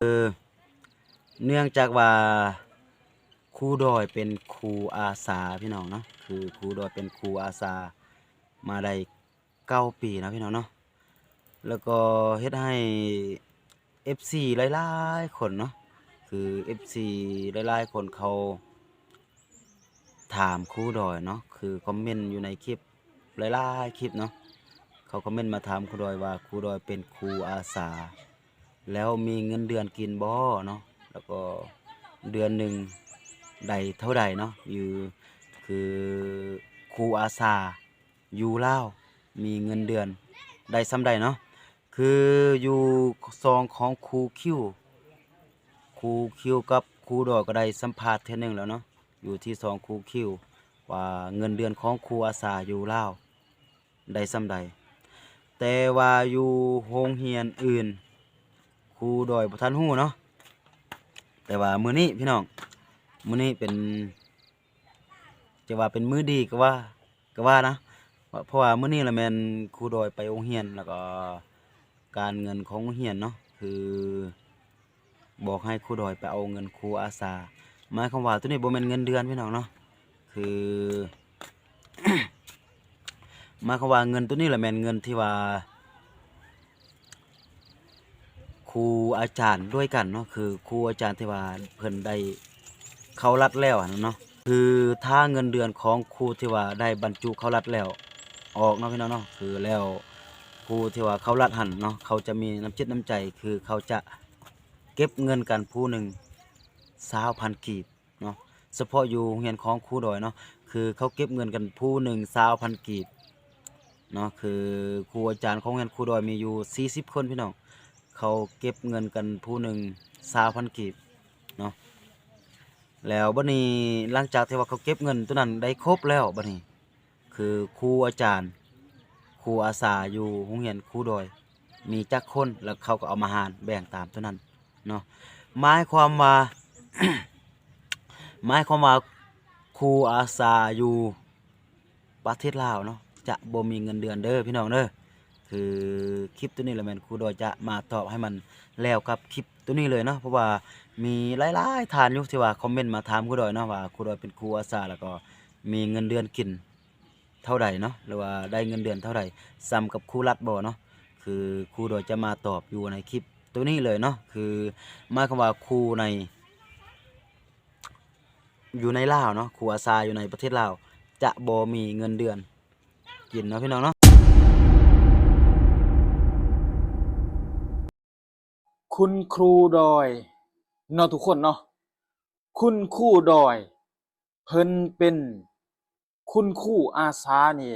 เนื่องจากว่าครูดอยเป็นครูอาสาพี่น้องเนาะคือครูดอยเป็นครูอาสามาได้9 ปีนะพี่น้องเนาะแล้วก็เฮ็ดให้ FC หลายๆคนเนาะคือ FC หลายๆคนเขาถามครูดอยเนาะคือคอมเมนต์อยู่ในคลิปหลายๆคลิปเนาะเขาคอมเมนต์มาถามครูดอยว่าครูดอยเป็นครูอาสาแล้วมีเงินเดือนกินบ่เนาะแล้วก็เดือนหนึ่งได้เท่าใดเนาะอยู่คือครูอาสาอยู่ลาวมีเงินเดือนได้ส่ำใดเนาะคืออยู่ซองของครูคิวกับครูดอยก็ได้สัมภาษณ์เทื่อหนึ่งแล้วเนาะอยู่ที่ซองครูคิวว่าเงินเดือนของครูอาสาอยู่ลาวได้ส่ำใดแต่ว่าอยู่โรงเรียนอื่นครูดอยบ่ทันรู้เนาะแต่ว่ามื้อนี้พี่น้องมื้อนี้เป็นจะว่าเป็นมื้อดีก็ว่านะเพราะว่ามื้อนี้แหละแม่นครูดอยไปโรงเรียนแล้วก็การเงินของโรงเรียนเนาะคือบอกให้ครูดอยไปเอาเงินครูอาสาหมายความว่าตัวนี้บ่แม่นเงินเดือนพี่น้องเนาะคือ หมายความว่าเงินตัวนี้แหละแม่นเงินที่ว่าครูอาจารย์ด้วยกันเนาะคือครูอาจารย์ที่ว่าเพิ่นได้เข้ารัฐแล้วอะเนาะคือถ้าเงินเดือนของครูที่ว่าได้บรรจุเข้ารัฐแล้วออกเนาะพี่น้องเนาะคือแล้วครูที่ว่าเข้ารัฐหั้นเนาะเขาจะมีน้ำจิตน้ำใจคือเขาจะเก็บเงินกันผู้หนึ่ง20,000กีบเนาะเฉพาะอยู่โรงเรียนของครูดอยเนาะคือเขาเก็บเงินกันผู้หนึ่ง20,000กีบ เนาะคือครูอาจารย์ของโรงเรียนครูดอยมีอยู่40คนพี่น้องเขาเก็บเงินกันผู้หนึ่ง20,000กีบเนาะแล้วบัดนี้หลังจากที่ว่าเขาเก็บเงินตัวนั้นได้ครบแล้วบัดนี้คือครูอาจารย์ครูอาสาอยู่โรงเรียนครูดอยมีจักคนแล้วเขาก็เอามาหารแบ่งตามตัวนั้นเนาะหมายความว่า หมายความว่าครูอาสาอยู่ประเทศลาวเนาะจะบ่มีเงินเดือนเด้อพี่น้องเด้อคือคลิปตัวนี้แหละแม่นครูดอยจะมาตอบให้มันแล้วกับคลิปตัวนี้เลยเนาะเพราะว่ามีหลายๆท่านอยู่ที่ว่าคอมเมนต์มาถามครูดอยเนาะว่าครูดอยเป็นครูอาสาแล้วก็มีเงินเดือนกินเท่าใดเนาะหรือว่าได้เงินเดือนเท่าใดส่ำกับครูรัฐบ่เนาะคือครูดอยจะมาตอบอยู่ในคลิปตัวนี้เลยเนาะคือหมายความว่าครูใน อยู่ในลาวเนาะครูอาสาอยู่ในประเทศลาวจะบ่มีเงินเดือนกินเนาะพี่น้องเนาะคุณครูดอยเนาะทุกคนเนาะคุณครูดอยเพิ่นเป็นคุณครูอาสานี่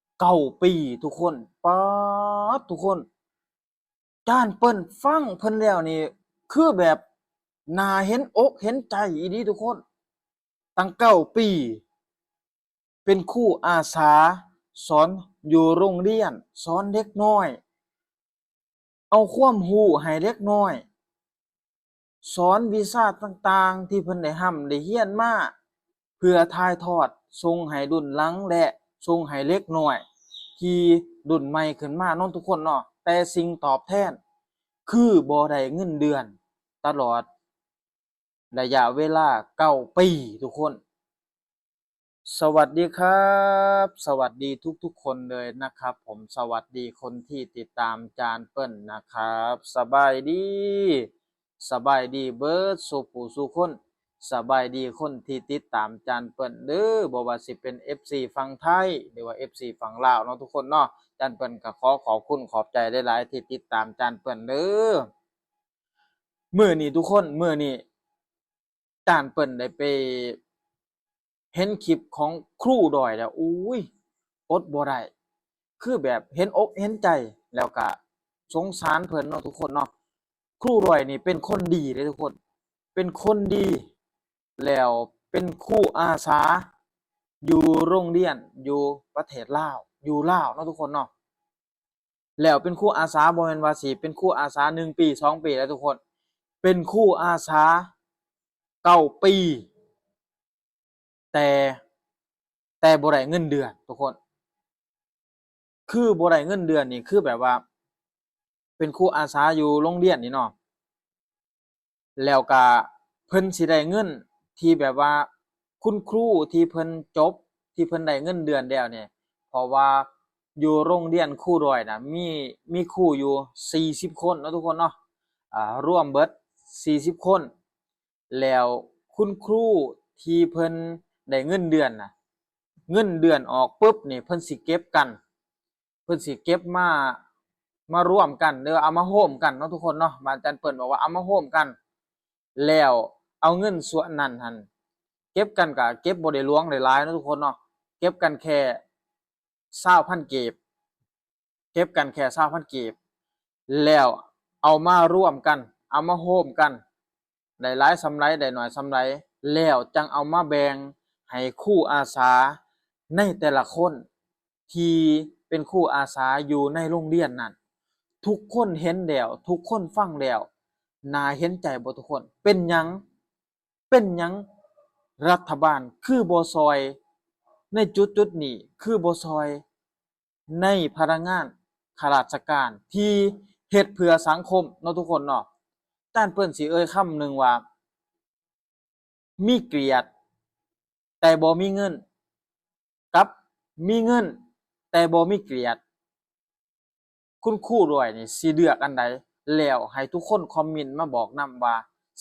9 ปีทุกคนป๊าดทุกคนจ้านเปิ้นฟังเพิ่นแล้วนี่คือแบบน่าเห็นอกเห็นใจอีหลีทุกคนตั้ง9 ปีเป็นครูอาสาสอนอยู่โรงเรียนสอนเด็กน้อยเอาความรู้ให้เด็กน้อย สอนวิชาต่างๆที่เพิ่นได้ร่ำได้เรียนมาเพื่อถ่ายทอดส่งให้รุ่นหลังและส่งให้เด็กน้อยที่รุ่นใหม่ขึ้นมาเนาะทุกคนเนาะแต่สิ่งตอบแทนคือบ่ได้เงินเดือนตลอดระยะเวลา9 ปีทุกคนสวัสดีครับสวัสดีทุกๆคนเลยนะครับผมสวัสดีคนที่ติดตามจานเปิ้ลนะครับสบายดีเบิดสุผู้สุคนสบายดีคนที่ติดตามจานเปิ้ลเด้อบ่ว่าสิเป็น FC ฝั่งไทยหรือว่า FC ฝั่งลาวเนาะทุกคนเนาะจานเปิ้ลก็ขอบคุณขอบใจหลายๆที่ติดตามจานเปิ้ลเด้อมื้อนี้ทุกคนมื้อนี้จานเปิ้ลได้ไปเห็นคลิปของครูดอยแล้วอุ้ยอดบ่ได้คือแบบเห็นอกเห็นใจแล้วก็สงสารเพิ่นเนาะทุกคนเนาะครูดอยนี่เป็นคนดีเด้อทุกคนเป็นคนดีแล้วเป็นครูอาสาอยู่โรงเรียนอยู่ประเทศลาวอยู่ลาวเนาะทุกคนเนาะแล้วเป็นครูอาสาบ่แม่นว่าสิเป็นครูอาสา1 ปี2 ปีแล้วทุกคนเป็นครูอาสา9 ปีแต่บ่ได้เงินเดือนทุกคนคือบ่ได้เงินเดือนนี่คือแบบว่าเป็นครูอาสาอยู่โรงเรียนนี่เนาะ แล้วก็เพิ่นสิได้เงินที่แบบว่าคุณครูที่เพิ่นจบที่เพิ่นได้เงินเดือนแล้วเนี่ยเพราะว่าอยู่โรงเรียนครูดอยน่ะมีครูอยู่40คนเนาะทุกคนเนาะรวมเบิด40คนแล้วคุณครูที่เพิ่นได้เงินเดือนน่ะเงินเดือนออกปุ๊บนี่เพิ่นสิเก็บกันเพิ่นสิเก็บมาร่วมกันหรือเอามาโฮมกันเนาะทุกคนเนาะบ้านอาจารย์เปิ้นบอกว่าเอามาโฮมกันแล้วเอาเงินส่วนนั้นหั่นเก็บกันก็เก็บบ่ได้หลวงได้หลายเนาะทุกคนเนาะเก็บกันแค่20,000กีบเก็บกันแค่20,000กีบแล้วเอามาร่วมกันเอามาโฮมกันได้หลายสำไรได้น้อยสำไรแล้วจังเอามาแบ่งให้ครูอาสาในแต่ละคนที่เป็นครูอาสาอยู่ในโรงเรียนนั้นทุกคนเห็นแล้วทุกคนฟังแล้วน่าเห็นใจบ่ทุกคนเป็นหยังรัฐบาลคือบ่ซอยในจุดๆนี้คือบ่ซอยในพนักงานข้าราชการที่เฮ็ดเพื่อสังคมเนาะทุกคนเนาะอาจารย์เปิ้นสิเอ่ยคำหนึ่งว่ามีเกียรติแต่บ่มีเงินกับมีเงินแต่บ่มีเกียรติคุณครูด้วยนี่สิเลือกอันใดแล้วให้ทุกคนคอมเมนต์มาบอกนำว่า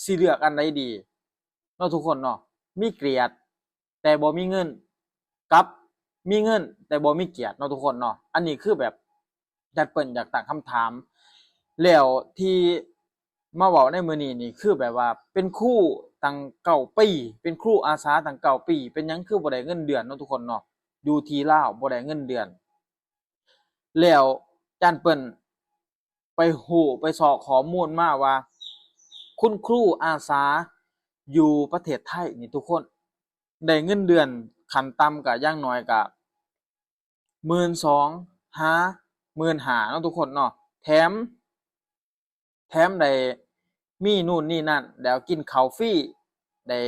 สิเลือกอันใดดีเนาะทุกคนเนาะมีเกียรติแต่บ่มีเงินกับมีเงินแต่บ่มีเกียรติเนาะทุกคนเนาะอันนี้คือแบบอาจารย์เปิ้นอยากตั้งคำถามแล้วที่มาเว้าในมื้อนี้นี่คือแบบว่าเป็นครูตั้ง9ปีเป็นครูอาสาตั้ง9ปีเป็นหยังคือบ่ได้เงินเดือนเนาะทุกคนเนาะอยู่ที่ลาวบ่ได้เงินเดือนแล้วอาจารย์เปิ้นไปฮู้ไปเสาะข้อมูลมาว่าคุณครูอาสาอยู่ประเทศไทยนี่ทุกคนได้เงินเดือนขั้นต่ำก็อย่างน้อยก็12,000หา15,000เนาะทุกคนเนาะแถมได้มีนู่นนี่นั่นแล้วกินข้าวฟรีได้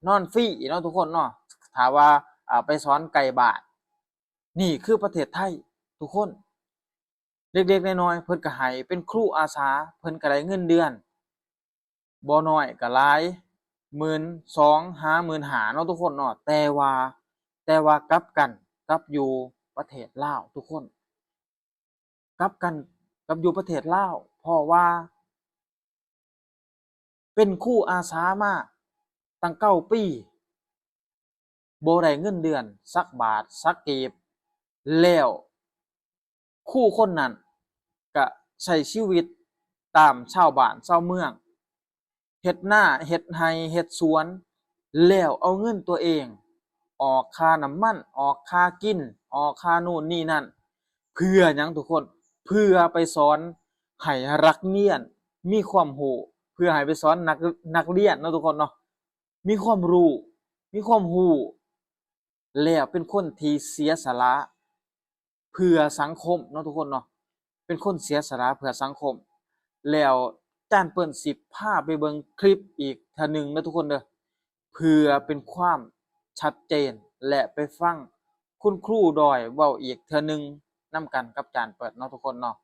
นอนฟรีเนาะทุกคนเนาะถ้าว่าไปสอนไกลบ้านนี่คือประเทศไทยทุกคนเล็กๆน้อยๆเพิ่นก็ให้เป็นครูอาสาเพิ่นก็ได้เงินเดือนบ่น้อยก็หลาย12,000หา15,000เนาะทุกคนเนาะแต่ว่ากลับกันกับอยู่ประเทศลาวทุกคนกลับกันกับอยู่ประเทศลาวเพราะว่า เป็นครูอาสามาตั้ง9 ปีบ่ได้เงินเดือนสักบาทสักกีบแล้วครูคนนั้นก็ใช้ชีวิตตามชาวบ้านชาวเมืองเฮ็ดนาเฮ็ดไร่เฮ็ดสวนแล้วเอาเงินตัวเองออกค่าน้ำมันออกค่ากินออกค่านู่นนี่นั่นเพื่อหยังทุกคนเพื่อไปสอนให้นักเรียนมีความรู้เพื่อให้ไปสอนนักเรียนเนาะทุกคนเนาะมีความรู้มีความรู้แล้วเป็นคนที่เสียสละเพื่อสังคมเนาะทุกคนเนาะเป็นคนเสียสละเพื่อสังคมแล้วอาจารย์เปิ้นสิพาไปเบิ่งคลิปอีกเทื่อหนึ่งเนาะทุกคนเด้อเพื่อเป็นความชัดเจนและไปฟังคุณครูดอยเว้าอีกเทื่อหนึ่งนำกันกับอาจารย์เปิดเนาะทุกคนเนาะ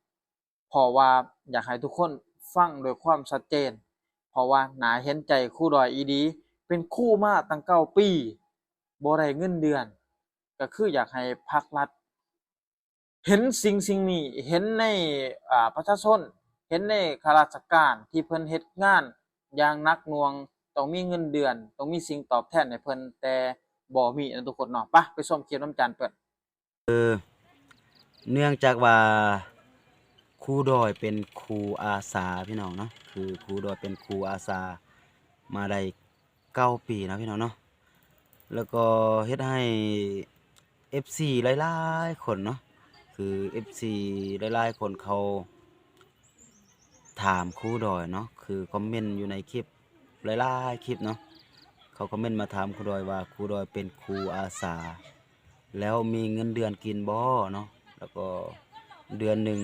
เพราะว่าอยากให้ทุกคนฟังด้วยความชัดเจนเพราะว่าน่าเห็นใจครูดอยอีหลีเป็นครูมาตั้ง9 ปีบ่ได้เงินเดือนก็คืออยากให้ภาครัฐเห็นสิ่งนี้เห็นในประชาชนเห็นในข้าราชการที่เพิ่นเฮ็ดงานอย่างหนักหน่วงต้องมีเงินเดือนต้องมีสิ่งตอบแทนให้เพิ่นแต่บ่มีนะทุกคนเนาะไปชมคลิปนำกันเปิดเนื่องจากว่าครูดอยเป็นครูอาสาพี่น้องเนาะคือครูดอยเป็นครูอาสามาได้9 ปีนะพี่น้องเนาะแล้วก็เฮ็ดให้ FC หลายๆคนเนาะคือ FC หลายๆคนเขาถามครูดอยเนาะคือคอมเมนต์อยู่ในคลิปหลายๆคลิปเนาะเขาคอมเมนต์มาถามครูดอยว่าครูดอยเป็นครูอาสาแล้วมีเงินเดือนกินบ่เนาะแล้วก็เดือนหนึ่ง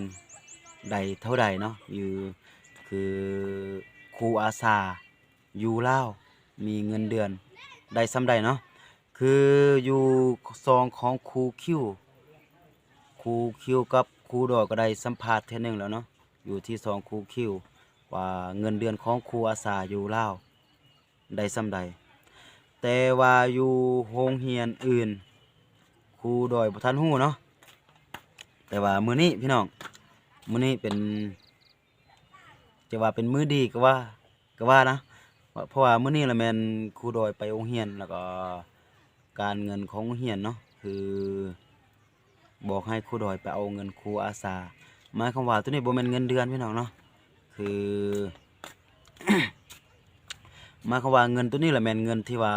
ได้เท่าใดเนาะอยู่คือครูอาสาอยู่ลาวมีเงินเดือนได้ส่ำใดเนาะคืออยู่ซองของครูคิวกับครูดอยก็ได้สัมภาษณ์เทื่อหนึงแล้วเนาะอยู่ที่ซองครูคิว ว่าเงินเดือนของครูอาสาอยู่ลาวได้ส่ำใดแต่ว่าอยู่โรงเรียนอื่นครูดอยบ่ทันฮู้เนาะแต่ว่ามื้อนี้พี่น้องมื้อนี้เป็นจะว่าเป็นมื้อดีก็ว่านะเพราะว่ามื้อนี้ล่ะแม่นครูดอยไปโรงเรียนแล้วก็การเงินของโรงเรียนเนาะคือบอกให้ครูดอยไปเอาเงินครูอาสาหมายความว่าตัวนี้บ่แม่นเงินเดือนพี่น้องเนาะคือ หมายความว่าเงินตัวนี้แหละแม่นเงินที่ว่า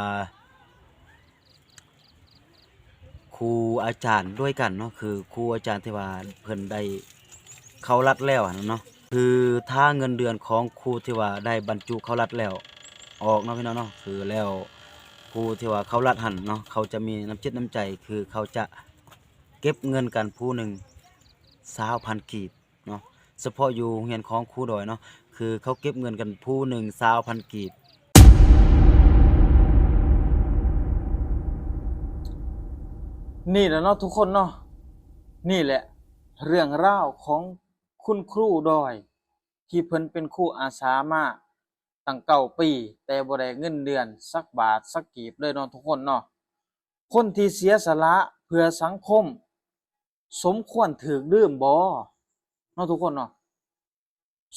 ครูอาจารย์ด้วยกันเนาะคือครูอาจารย์ที่ว่าเพิ่นได้เข้ารัฐแล้วอะเนาะคือถ้าเงินเดือนของครูที่ว่าได้บรรจุเข้ารัฐแล้วออกเนาะพี่น้องเนาะคือแล้วครูที่ว่าเข้ารัฐหั้นเนาะเขาจะมีน้ำจิตน้ำใจคือเขาจะเก็บเงินกันผู้หนึ่ง20,000กีบเนาะเฉพาะอยู่โรงเรียนของครูดอยเนาะคือเขาเก็บเงินกันผู้หนึ่ง20,000กีบ นี่แหละเนาะทุกคนเนาะนี่แหละเรื่องราวของคุณครูดอยที่เพิ่นเป็นครูอาสามาตั้ง9 ปีแต่บ่ได้เงินเดือนสักบาทสักกีบเลยเนาะทุกคนเนาะคนที่เสียสละเพื่อสังคมสมควรถูกลืมบ่เนาะทุกคนเนาะ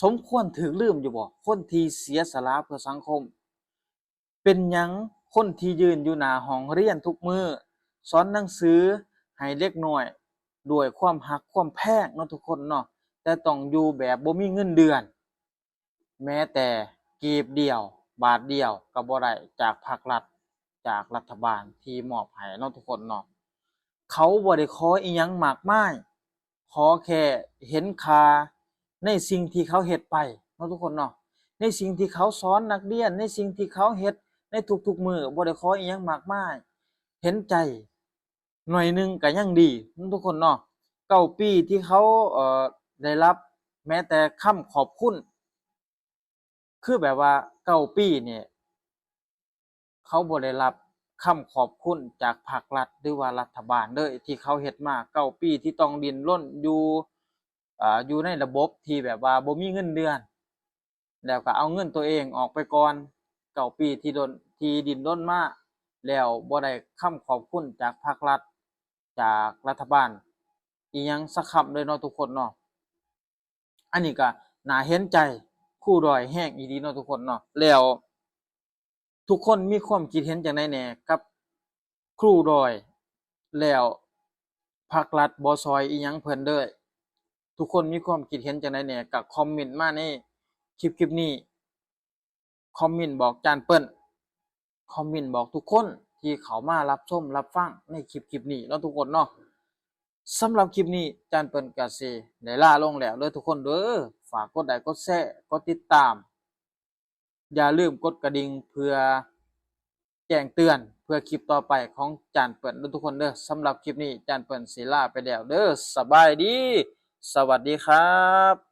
สมควรถูกลืมอยู่บ่คนที่เสียสละเพื่อสังคม เป็นหยังคนที่ยืนอยู่หน้าห้องเรียนทุกมื้อสอนหนังสือให้เด็กน้อยด้วยความรักความแพงเนาะทุกคนเนาะแต่ต้องอยู่แบบบ่มีเงินเดือนแม้แต่กีบเดียวบาทเดียวก็บ่ได้จากภาครัฐจากรัฐบาลที่มอบให้เนาะทุกคนเนาะเขาบ่ได้ขออิหยังมากมายขอแค่เห็นค่าในสิ่งที่เขาเฮ็ดไปเนาะทุกคนเนาะในสิ่งที่เขาสอนนักเรียนในสิ่งที่เขาเฮ็ด ในทุกๆมื้อบ่ได้ขออิหยังมากมายเห็นใจหน่อยหนึ่งก็ยังดีทุกคนเนาะ9 ปีที่เขาได้รับแม้แต่คำขอบคุณคือแบบว่า9 ปีเนี่ยเขาบ่ได้รับคำขอบคุณจากภาครัฐหรือว่ารัฐบาลเลยที่เขาเฮ็ดมา9 ปีที่ต้องดิ้นรนอยู่อยู่ในระบบที่แบบว่าบ่มีเงินเดือนแล้วก็เอาเงินตัวเองออกไปก่อน9 ปีที่ดิ้นรนมาแล้วบ่ได้คำขอบคุณจากภาครัฐจากรัฐบาลอิหยังสักคำเลยเนาะทุกคนเนาะอันนี้ก็น่าเห็นใจครูดอยแรงอีหลีเนาะทุกคนเนาะแล้วทุกคนมีความคิดเห็นจั่งใดแหน่กับครูดอยแล้วภาครัฐบ่ช่วยอิหยังเพิ่นเลยทุกคนมีความคิดเห็นจั่งใดแหน่ก็คอมเมนต์มาในคลิปนี้คอมเมนต์บอกจานเปิ้นคอมเมนต์บอกทุกคนที่เข้ามารับชมรับฟังในคลิปนี้เนาะทุกคนเนาะ สำหรับคลิปนี้จานเปิ้นก็สิได้ลาลงแล้วเด้อทุกคนเด้อฝากกดไลค์กดแชร์กดติดตามอย่าลืมกดกระดิ่งเพื่อแจ้งเตือนเพื่อคลิปต่อไปของจานเปิ้นเด้อทุกคนเด้อสำหรับคลิปนี้จานเปิ้นสิลาไปแล้วเด้อสบายดีสวัสดีครับ